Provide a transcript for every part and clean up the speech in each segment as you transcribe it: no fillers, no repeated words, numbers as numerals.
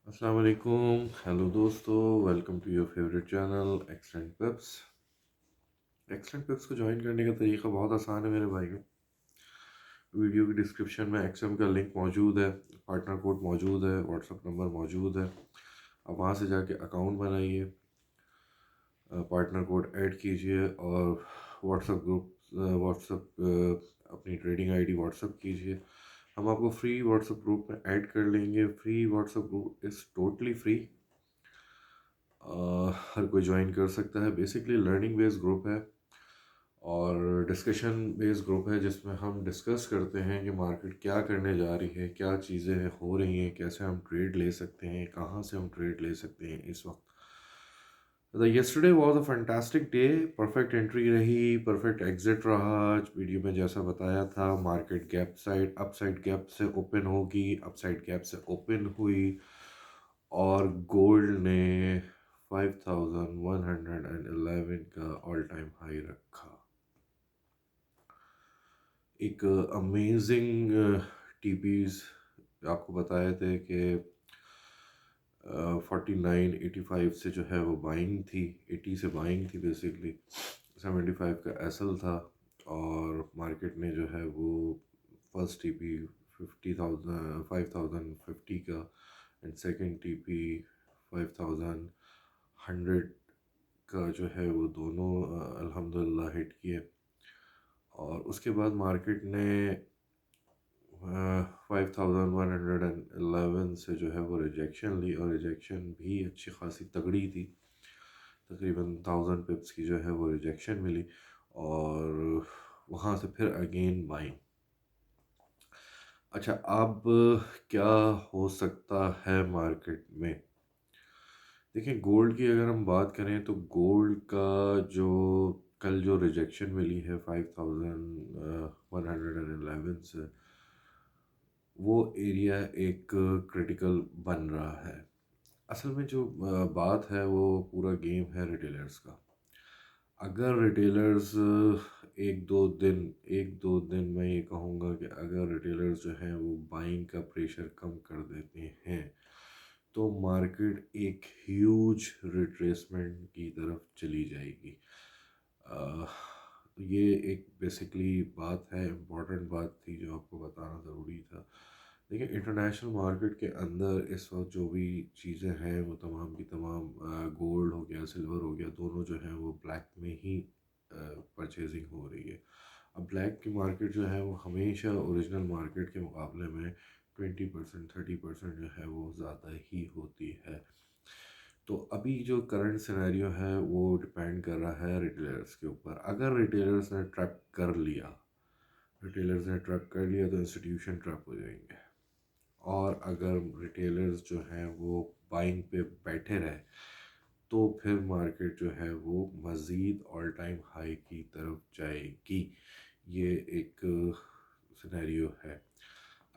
अस्सलाम वालेकुम। हेलो दोस्तों, welcome to your favourite channel excellent pips. Excellent pips को ज्वाइन करने का तरीका बहुत आसान है मेरे भाइयों। वीडियो की डिस्क्रिप्शन में एक्सएम का लिंक मौजूद है, पार्टनर कोड मौजूद है, व्हाट्सअप नंबर मौजूद है। आप वहां से जाके अकाउंट बनाइए, पार्टनर कोड ऐड कीजिए और व्हाट्सअप ग्रुप व्हाट्सअप अपनी ट्रेडिंग आईडी व्हाट्सअप कीजिए। हम आपको फ्री व्हाट्सअप ग्रुप में ऐड कर लेंगे। Free WhatsApp group is totally free. हर कोई ज्वाइन कर सकता है। बेसिकली लर्निंग बेस्ड ग्रुप है और डिस्कशन बेस्ड ग्रुप है, जिसमें हम डिस्कस करते हैं कि मार्केट क्या करने जा रही है, क्या चीज़ें हो रही हैं, कैसे हम ट्रेड ले सकते हैं, कहाँ से हम ट्रेड ले सकते हैं इस वक्त। Yesterday was a fantastic day. Perfect entry रही, परफेक्ट एग्जिट रहा। आज वीडियो में जैसा बताया था, market gap side upside gap से ओपन होगी, अपसाइड गैप से ओपन हुई और गोल्ड ने 5111 का ऑल टाइम हाई रखा। एक अमेजिंग टीपीज आपको बताए थे कि 4985 से जो है वो बाइंग थी, 80 से बाइंग थी बेसिकली। 75 का एसएल था और मार्केट ने जो है वो फर्स्ट टीपी 5050 का एंड सेकंड टीपी 5100 का जो है वो दोनों अल्हम्दुलिल्लाह हिट किए। और उसके बाद मार्केट ने 5111 से जो है वो रिजेक्शन ली और रिजेक्शन भी अच्छी खासी तगड़ी थी। तकरीबन 1000 पिप्स की जो है वो रिजेक्शन मिली और वहाँ से फिर अगेन बाइंग। अच्छा, अब क्या हो सकता है मार्केट में? देखिए, गोल्ड की अगर हम बात करें तो गोल्ड का जो कल जो रिजेक्शन मिली है 5111 से, वो एरिया एक क्रिटिकल बन रहा है। असल में जो बात है वो पूरा गेम है रिटेलर्स का। अगर रिटेलर्स एक दो दिन मैं ये कहूँगा कि अगर रिटेलर्स जो हैं वो बाइंग का प्रेशर कम कर देते हैं तो मार्केट एक ह्यूज रिट्रेसमेंट की तरफ चली जाएगी। अ, ये एक बेसिकली बात है, इम्पॉर्टेंट बात थी जो आपको बताना ज़रूरी था। देखिए, इंटरनेशनल मार्केट के अंदर इस वक्त जो भी चीज़ें हैं वो तमाम की तमाम, गोल्ड हो गया, सिल्वर हो गया, दोनों जो है वो ब्लैक में ही परचेजिंग हो रही है। अब ब्लैक की मार्केट जो है वो हमेशा ओरिजिनल मार्केट के मुकाबले में 20% 30% जो है वो ज़्यादा ही होती है। तो अभी जो करंट सिनेरियो है वो डिपेंड कर रहा है रिटेलर्स के ऊपर। अगर रिटेलर्स ने ट्रैप कर लिया तो इंस्टीट्यूशन ट्रैप हो जाएंगे। और अगर रिटेलर्स जो हैं वो बाइंग पे बैठे रहे तो फिर मार्केट जो है वो मज़ीद ऑल टाइम हाई की तरफ जाएगी। ये एक सिनेरियो है।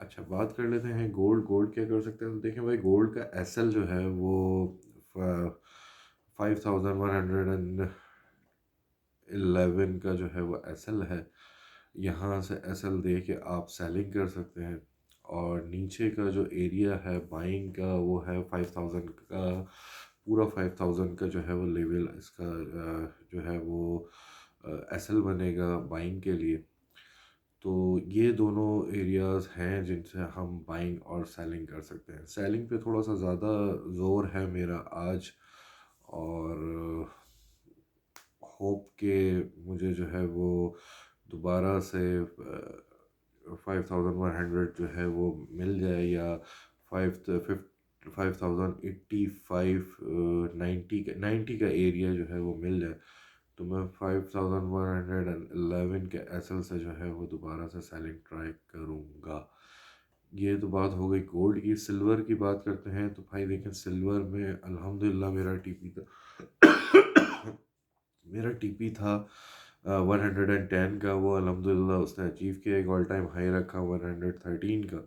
अच्छा, बात कर लेते हैं गोल्ड क्या कर सकते हैं। तो देखें भाई, गोल्ड का एसएल जो है वो 5111 का जो है वो एसएल है। यहाँ से एसएल दे के आप सेलिंग कर सकते हैं। और नीचे का जो एरिया है बाइंग का वो है 5000 का। पूरा 5000 का जो है वो लेवल इसका जो है वो एसएल बनेगा बाइंग के लिए। तो ये दोनों एरियाज़ हैं जिनसे हम बाइंग और सेलिंग कर सकते हैं। सेलिंग पे थोड़ा सा ज़्यादा ज़ोर है मेरा आज, और होप के मुझे जो है वो दोबारा से 5100 जो है वो मिल जाए, या 5085 90 का एरिया जो है वो मिल जाए, तो मैं 5111 के एसएल से जो है वो दोबारा से सेलिंग ट्राई करूँगा। ये तो बात हो गई गोल्ड की। सिल्वर की बात करते हैं तो भाई देखें, सिल्वर में अल्हम्दुलिल्लाह मेरा टीपी था 110 का। वो अल्हम्दुलिल्लाह उसने अचीव किया, एक ऑल टाइम हाई रखा 113 का।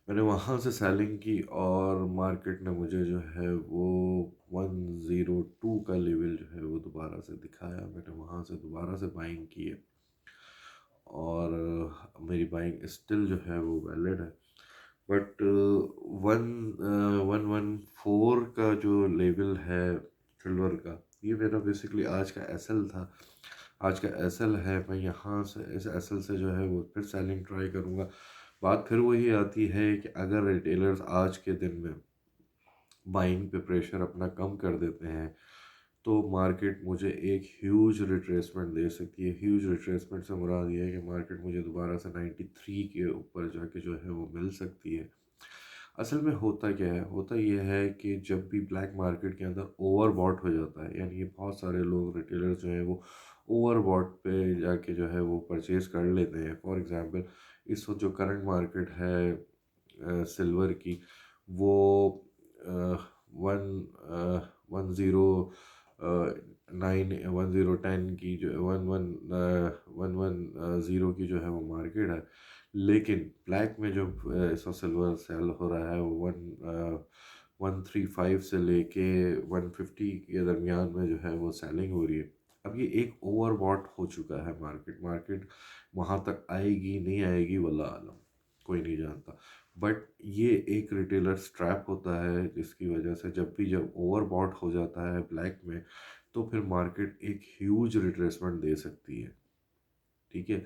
मैंने वहाँ से सेलिंग की और मार्केट ने मुझे जो है वो 102 का लेवल जो है वो दोबारा से दिखाया। मैंने वहाँ से दोबारा से बाइंग की है और मेरी बाइंग स्टिल जो है वो वैलिड है। बट वन 114 का जो लेवल है सिल्वर का, ये मेरा बेसिकली आज का एसएल था। आज का एसएल है, मैं यहाँ से इस एसएल से जो है वो फिर सेलिंग ट्राई करूँगा। बात फिर वही आती है कि अगर रिटेलर्स आज के दिन में बाइंग पे प्रेशर अपना कम कर देते हैं तो मार्केट मुझे एक ह्यूज रिट्रेसमेंट दे सकती है। ह्यूज रिट्रेसमेंट से मुराद ये है कि मार्केट मुझे दोबारा से 93 के ऊपर जाके जो है वो मिल सकती है। असल में होता क्या है, होता ये है कि जब भी ब्लैक मार्केट के अंदर ओवरबॉट हो जाता है, यानी कि बहुत सारे लोग रिटेलर्स जो हैं वो ओवरबॉट पे जाके जो है वो परचेज़ कर लेते हैं। फॉर एग्ज़ाम्पल इस वक्त जो करंट मार्केट है सिल्वर की, वो वन वन ज़ीरो नाइन 1010 की जो वन वन ज़ीरो की जो है वो मार्केट है। लेकिन ब्लैक में जो इस वक्त सिल्वर सेल हो रहा है वो 135 से लेके 150 के दरमियान में जो है वो सेलिंग हो रही है। अब ये एक ओवरबॉट हो चुका है मार्केट। मार्केट वहाँ तक आएगी नहीं आएगी वल्लाह आलम, कोई नहीं जानता। बट ये एक रिटेलर स्ट्रैप होता है जिसकी वजह से जब ओवरबॉट हो जाता है ब्लैक में तो फिर मार्केट एक ह्यूज रिट्रेसमेंट दे सकती है। ठीक है,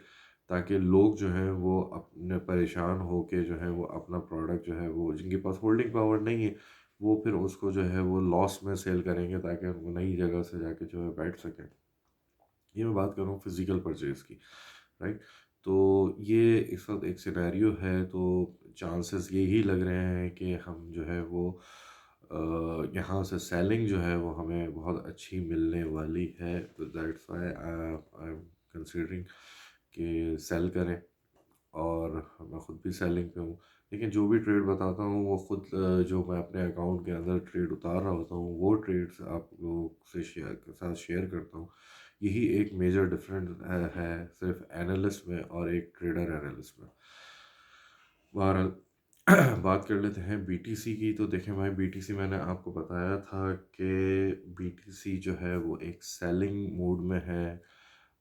ताकि लोग जो हैं वो अपने परेशान होके जो है वो अपना प्रोडक्ट जो है वो, जिनके पास होल्डिंग पावर नहीं है, वो फिर उसको जो है वो लॉस में सेल करेंगे ताकि वो नई जगह से जाके जो है बैठ सकें। ये मैं बात कर रहा हूँ फिज़िकल परचेज़ की, राइट। तो ये इस वक्त एक सिनेरियो है, तो चांसेस यही लग रहे हैं कि हम जो है वो यहाँ से सेलिंग जो है वो हमें बहुत अच्छी मिलने वाली है। तो that's why I am considering कि सेल करें, और मैं ख़ुद भी सेलिंग पे हूँ। लेकिन जो भी ट्रेड बताता हूँ वो ख़ुद जो मैं अपने अकाउंट के अंदर ट्रेड उतार रहा होता हूँ वो ट्रेड्स आप लोगों से शेयर करता हूँ। यही एक मेजर डिफरेंस है सिर्फ एनालिस्ट में और एक ट्रेडर एनालिस्ट में। बहरहाल बात कर लेते हैं बीटीसी की। तो देखें भाई, बीटीसी मैंने आपको बताया था कि बीटीसी जो है वो एक सेलिंग मोड में है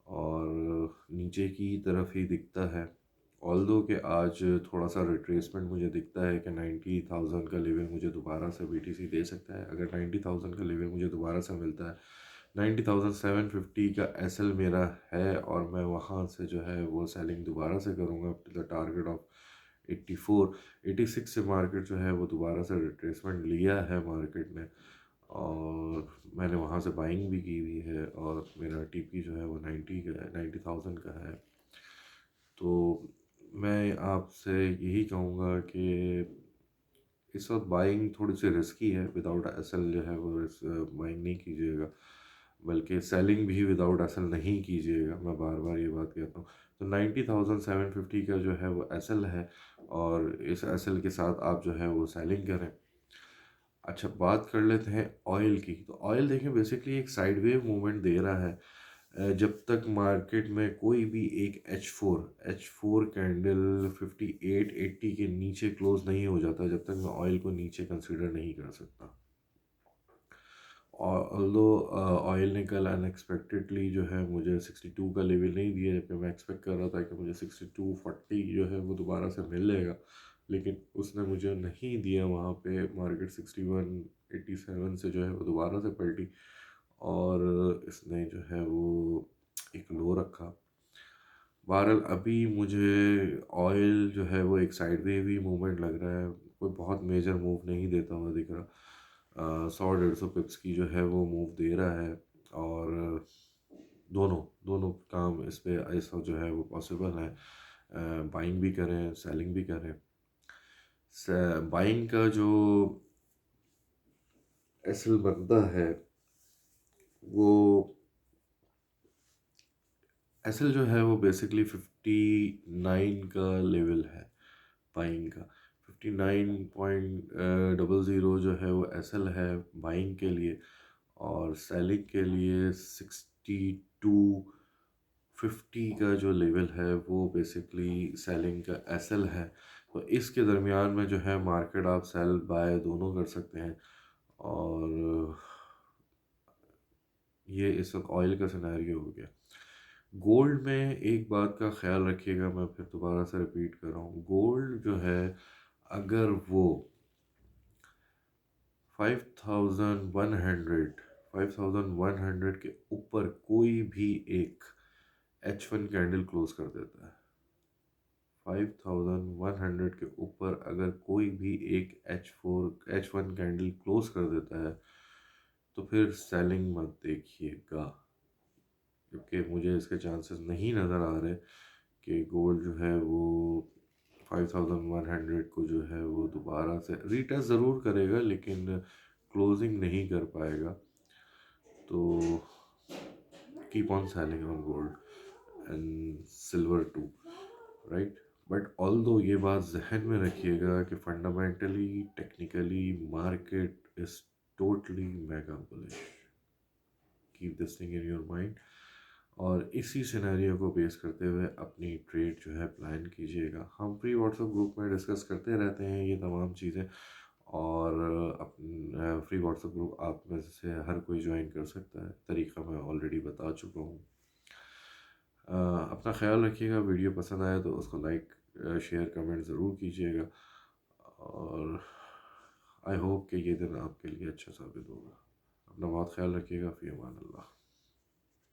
और नीचे की तरफ ही दिखता है। ऑल्दो कि आज थोड़ा सा रिट्रेसमेंट मुझे दिखता है कि 90,000 का लेवल मुझे दोबारा से बीटीसी दे सकता है। अगर 90,000 का लेवल मुझे दोबारा से मिलता है, 90,750 का एसएल मेरा है और मैं वहाँ से जो है वो सेलिंग दोबारा से करूँगा टू द टारगेट ऑफ 84 86 से मार्केट जो है वो दोबारा से रिट्रेसमेंट लिया है मार्केट ने, और मैंने वहाँ से बाइंग भी की हुई है और मेरा टीपी जो है वो 90 का है, 90,000 का है। तो मैं आपसे यही कहूँगा कि इस वक्त बाइंग थोड़ी सी रिस्की है। विदाउट एसएल जो है वो बाइंग नहीं कीजिएगा, बल्कि सेलिंग भी विदाउट एसएल नहीं कीजिएगा। मैं बार बार ये बात कहता हूँ। तो 90,750 का जो है वो एसएल है, और इस एसएल के साथ आप जो है वो सेलिंग करें। अच्छा, बात कर लेते हैं ऑयल की। तो ऑयल देखें बेसिकली एक साइडवेव मूवमेंट दे रहा है। जब तक मार्केट में कोई भी एक एच फोर कैंडल 58-80 के नीचे क्लोज नहीं हो जाता, जब तक मैं ऑयल को नीचे कंसिडर नहीं कर सकता। और ऑल्दो ऑयल ने कल अनएक्सपेक्टेडली जो है मुझे 62 का लेवल नहीं दिया, जबकि मैं एक्सपेक्ट कर रहा था कि मुझे 62.40 जो है वो दोबारा से मिलेगा, लेकिन उसने मुझे नहीं दिया। वहाँ पे मार्केट 61.87 से जो है वो दोबारा से पलटी और इसने जो है वो एक लो रखा। बहरहाल अभी मुझे ऑयल जो है वो एक साइडवेव ही मूवमेंट लग रहा है, कोई बहुत मेजर मूव नहीं देता हुआ दिख रहा। 100-150 पिप्स की जो है वो मूव दे रहा है, और दोनों दोनों काम इस पे ऐसा जो है वो पॉसिबल है। बाइंग भी करें, सेलिंग भी करें। बाइंग का जो एसएल बनता है वो एसएल जो है वो बेसिकली 59 का लेवल है बाइंग का। 59.00 जो है वो एसएल है बाइंग के लिए, और सेलिंग के लिए 62.50 का जो लेवल है वो बेसिकली सेलिंग का एसएल है। तो इसके दरमियान में जो है मार्केट आप सेल बाय दोनों कर सकते हैं। और ये इस वक्त ऑयल का सिनेरियो हो गया। गोल्ड में एक बात का ख्याल रखिएगा, मैं फिर दोबारा से रिपीट कर रहा हूँ, गोल्ड जो है अगर वो 5100 5100 के ऊपर कोई भी एक H1 कैंडल क्लोज कर देता है, 5100 के ऊपर अगर कोई भी एक H1 कैंडल क्लोज कर देता है तो फिर सेलिंग मत देखिएगा, क्योंकि मुझे इसके चांसेस नहीं नज़र आ रहे कि गोल्ड जो है वो 5100 को जो है वो दोबारा से रीटेस्ट ज़रूर करेगा लेकिन क्लोजिंग नहीं कर पाएगा। तो keep on selling on gold and silver too, right. But although ये बात जहन में रखिएगा कि fundamentally technically market is totally mega bullish, keep this thing in your mind. और इसी सिनेरियो को बेस करते हुए अपनी ट्रेड जो है प्लान कीजिएगा। हम फ्री व्हाट्सएप ग्रुप में डिस्कस करते रहते हैं ये तमाम चीज़ें, और फ्री व्हाट्सएप ग्रुप आप में से हर कोई ज्वाइन कर सकता है, तरीका मैं ऑलरेडी बता चुका हूँ। अपना ख्याल रखिएगा, वीडियो पसंद आए तो उसको लाइक शेयर कमेंट ज़रूर कीजिएगा, और आई होप कि ये दिन आपके लिए अच्छा साबित होगा। अपना बहुत ख्याल रखिएगा। फ़ी अमान अल्लाह।